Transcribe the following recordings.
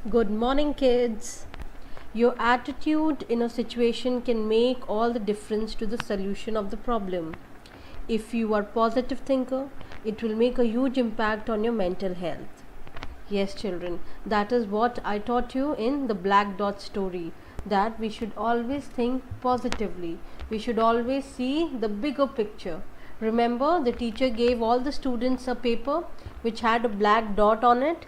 Good morning, kids. Your attitude in a situation can make all the difference to the solution of the problem. If you are positive thinker, it will make a huge impact on your mental health. Yes, children, that is what I taught you in the black dot story, that we should always think positively. We should always see the bigger picture. Remember, the teacher gave all the students a paper which had a black dot on it,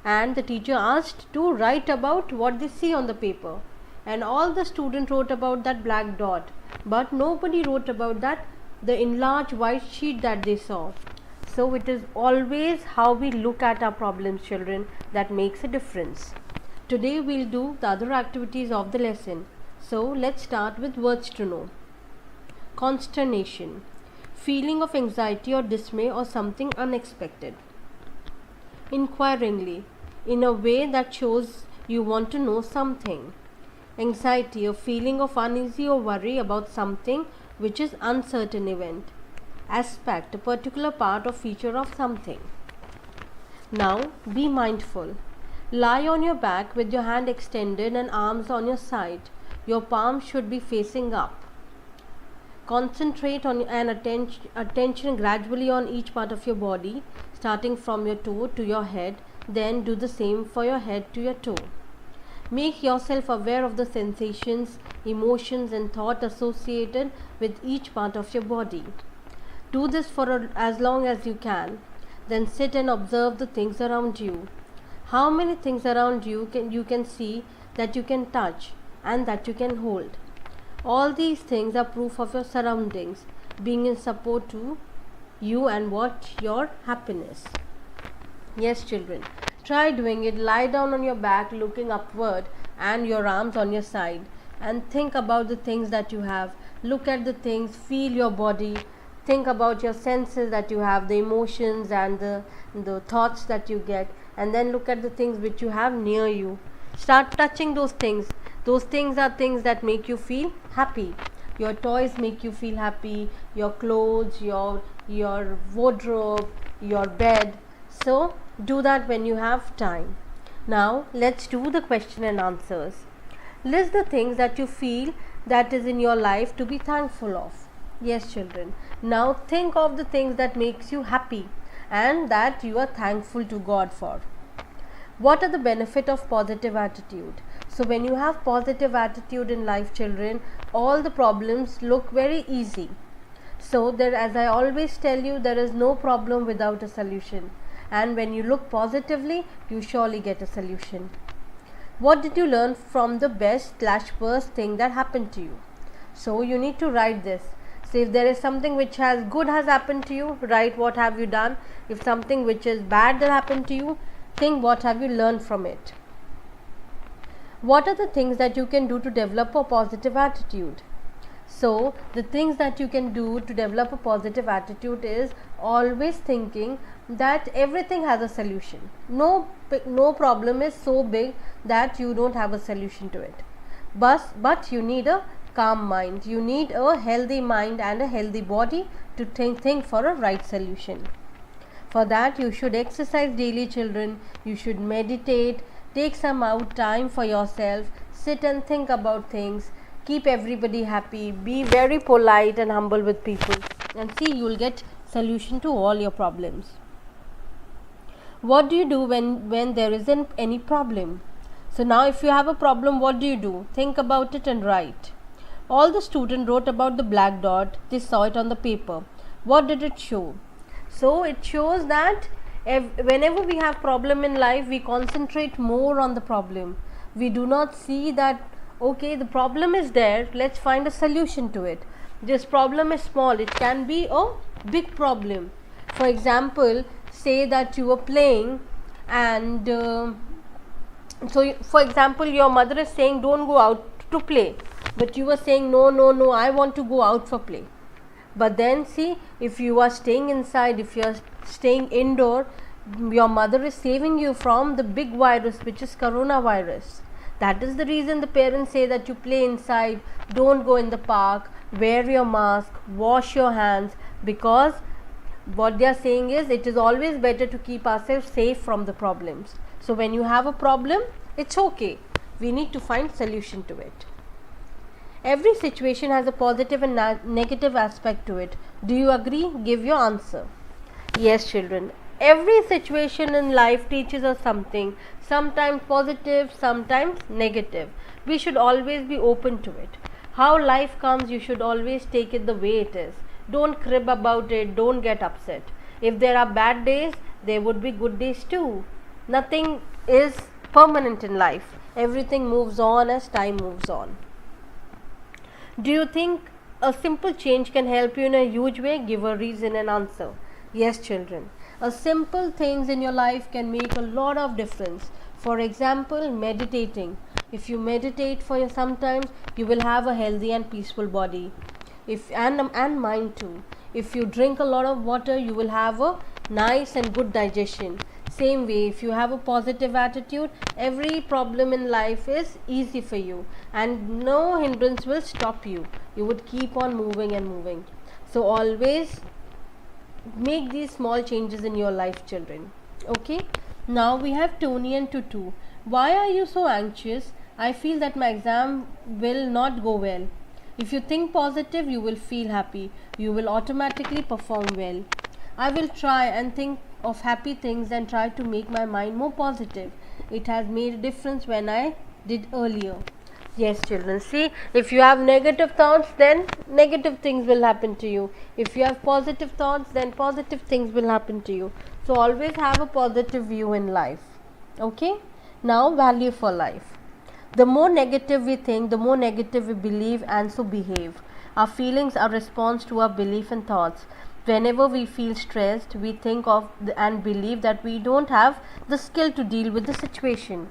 and the teacher asked to write about what they see on the paper. And all the students wrote about that black dot, but nobody wrote about that the enlarged white sheet that they saw. So it is always how we look at our problems, children, that makes a difference. Today we'll do the other activities of the lesson. So let's start with words to know. Consternation, feeling of anxiety or dismay or something unexpected. Inquiringly, in a way that shows you want to know something. Anxiety, a feeling of uneasy or worry about something which is uncertain event. Aspect, a particular part or feature of something. Now be mindful. Lie on your back with your hand extended and arms on your side. Your palms should be facing up. Concentrate on and attention gradually on each part of your body, starting from your toe to your head. Then do the same for your head to your toe. Make yourself aware of the sensations, emotions and thought associated with each part of your body. Do this for as long as you can. Then sit and observe the things around you. How many things around you can see, that you can touch and that you can hold. All these things are proof of your surroundings being in support to you and what your happiness. Yes, children, try doing it. Lie down on your back looking upward and your arms on your side, and think about the things that you have. Look at the things, feel your body, think about your senses that you have, the emotions and the thoughts that you get, and then look at the things which you have near you. Start touching those things. Those things are things that make you feel happy. Your toys make you feel happy, your clothes, your wardrobe, your bed. So do that when you have time. Now let's do the question and answers. List the things that you feel that is in your life to be thankful of. Yes, children. Now think of the things that makes you happy and that you are thankful to God for. What are the benefit of positive attitude? So when you have positive attitude in life, children, all the problems look very easy. So there, as I always tell you, there is no problem without a solution. And when you look positively, you surely get a solution. What did you learn from the best/worst thing that happened to you? So you need to write this. So if there is something which has good has happened to you, write what have you done. If something which is bad that happened to you, think what have you learned from it. What are the things that you can do to develop a positive attitude? So the things that you can do to develop a positive attitude is always thinking that everything has a solution. No problem is so big that you don't have a solution to it. But you need a calm mind. You need a healthy mind and a healthy body to think for a right solution. For that you should exercise daily, children. You should meditate. Take some out time for yourself. Sit and think about things. Keep everybody happy. Be very polite and humble with people. And see, you will get solution to all your problems. What do you do when there isn't any problem? So now if you have a problem, what do you do? Think about it and write. All the students wrote about the black dot. They saw it on the paper. What did it show? So it shows that whenever we have problem in life, we concentrate more on the problem. We do not see that, okay, the problem is there, let's find a solution to it. This problem is small, it can be a big problem. For example, say that you are playing and for example, your mother is saying don't go out to play, but you are saying no, I want to go out for play. But then see, if you are staying inside, if you are staying indoor, your mother is saving you from the big virus, which is coronavirus. That is the reason the parents say that you play inside, don't go in the park, wear your mask, wash your hands, because what they are saying is it is always better to keep ourselves safe from the problems. So when you have a problem, it's okay. We need to find solution to it. Every situation has a positive and negative aspect to it. Do you agree? Give your answer. Yes, children. Every situation in life teaches us something, sometimes positive, sometimes negative. We should always be open to it. How life comes, you should always take it the way it is. Don't crib about it, don't get upset. If there are bad days, there would be good days too. Nothing is permanent in life. Everything moves on as time moves on. Do you think a simple change can help you in a huge way? Give a reason and answer. Yes, children. A simple things in your life can make a lot of difference. For example, meditating. If you meditate for some time, you will have a healthy and peaceful body. And mind too. If you drink a lot of water, you will have a nice and good digestion. Same way, if you have a positive attitude, every problem in life is easy for you and no hindrance will stop you. You would keep on moving and moving. So always make these small changes in your life, children. Okay, now we have Tony and Tutu. Why are you so anxious? I feel that my exam will not go well. If you think positive, you will feel happy. You will automatically perform well. I will try and think of happy things and try to make my mind more positive. It has made a difference when I did earlier. Yes, children. See, if you have negative thoughts, then negative things will happen to you. If you have positive thoughts, then positive things will happen to you. So always have a positive view in life. Okay? Now, value for life. The more negative we think, the more negative we believe and so behave. Our feelings are response to our belief and thoughts. Whenever we feel stressed, we think of and believe that we don't have the skill to deal with the situation.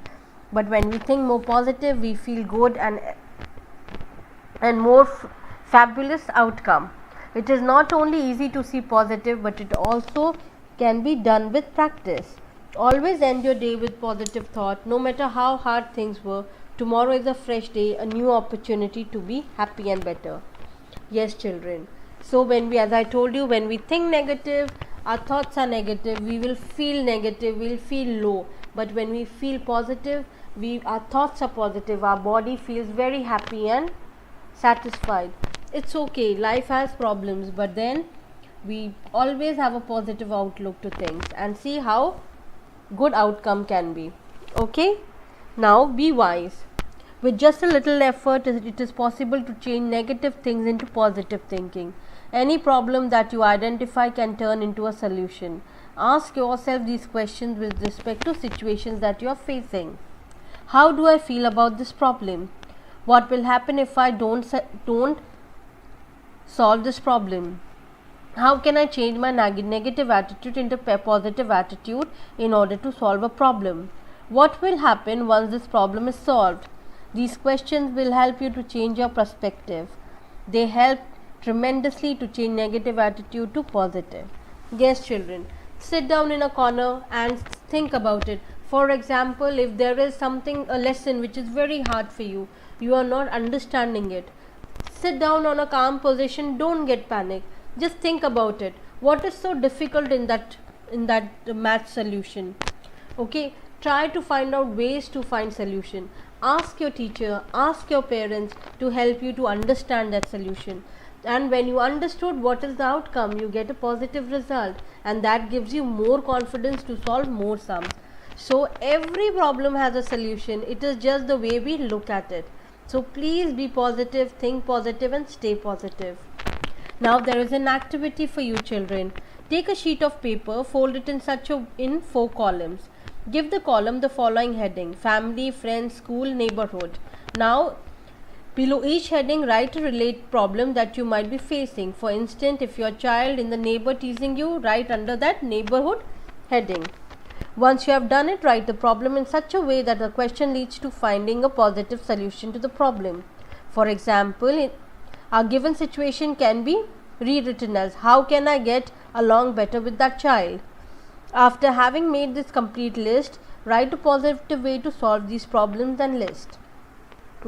But when we think more positive, we feel good and more fabulous outcome. It is not only easy to see positive, but it also can be done with practice. Always end your day with positive thought. No matter how hard things were, tomorrow is a fresh day, a new opportunity to be happy and better. Yes, children. So as I told you, when we think negative, our thoughts are negative, we will feel negative, we will feel low. But when we feel positive, our thoughts are positive, our body feels very happy and satisfied. It's okay, life has problems, but then we always have a positive outlook to things and see how good outcome can be. Okay, now be wise. With just a little effort, it is possible to change negative things into positive thinking. Any problem that you identify can turn into a solution. Ask yourself these questions with respect to situations that you are facing. How do I feel about this problem? What will happen if I don't solve this problem? How can I change my negative attitude into a positive attitude in order to solve a problem? What will happen once this problem is solved? These questions will help you to change your perspective. They help tremendously to change negative attitude to positive. Yes, children, sit down in a corner and think about it. For example, if there is a lesson which is very hard for you, you are not understanding it, sit down on a calm position, don't get panic. Just think about it. What is so difficult in that math solution? Okay, try to find out ways to find solution. Ask your teacher, ask your parents to help you to understand that solution. And when you understood what is the outcome, you get a positive result, and that gives you more confidence to solve more sums. So every problem has a solution. It is just the way we look at it. So please be positive, think positive and stay positive. Now there is an activity for you, children. Take a sheet of paper, fold it in 4 columns. Give the column the following heading: family, friends, school, neighborhood. Now below each heading, write a related problem that you might be facing. For instance, if your child in the neighbor teasing you, write under that neighborhood heading. Once you have done it, write the problem in such a way that the question leads to finding a positive solution to the problem. For example, a given situation can be rewritten as: how can I get along better with that child? After having made this complete list, write a positive way to solve these problems and list.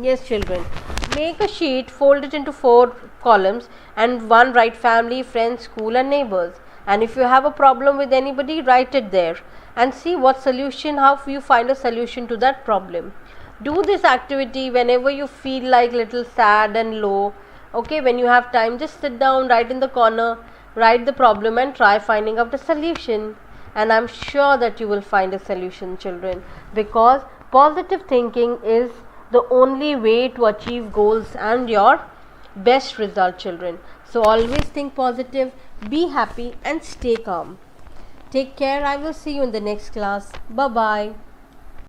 Yes, children, make a sheet, fold it into 4 columns, and one write family, friends, school and neighbors. And if you have a problem with anybody, write it there and see what solution, how you find a solution to that problem. Do this activity whenever you feel like little sad and low. Okay, when you have time, just sit down, write in the corner, write the problem and try finding out a solution. And I'm sure that you will find a solution, children, because positive thinking is the only way to achieve goals and your best result, children. So always think positive, be happy and stay calm. Take care. I will see you in the next class. Bye bye.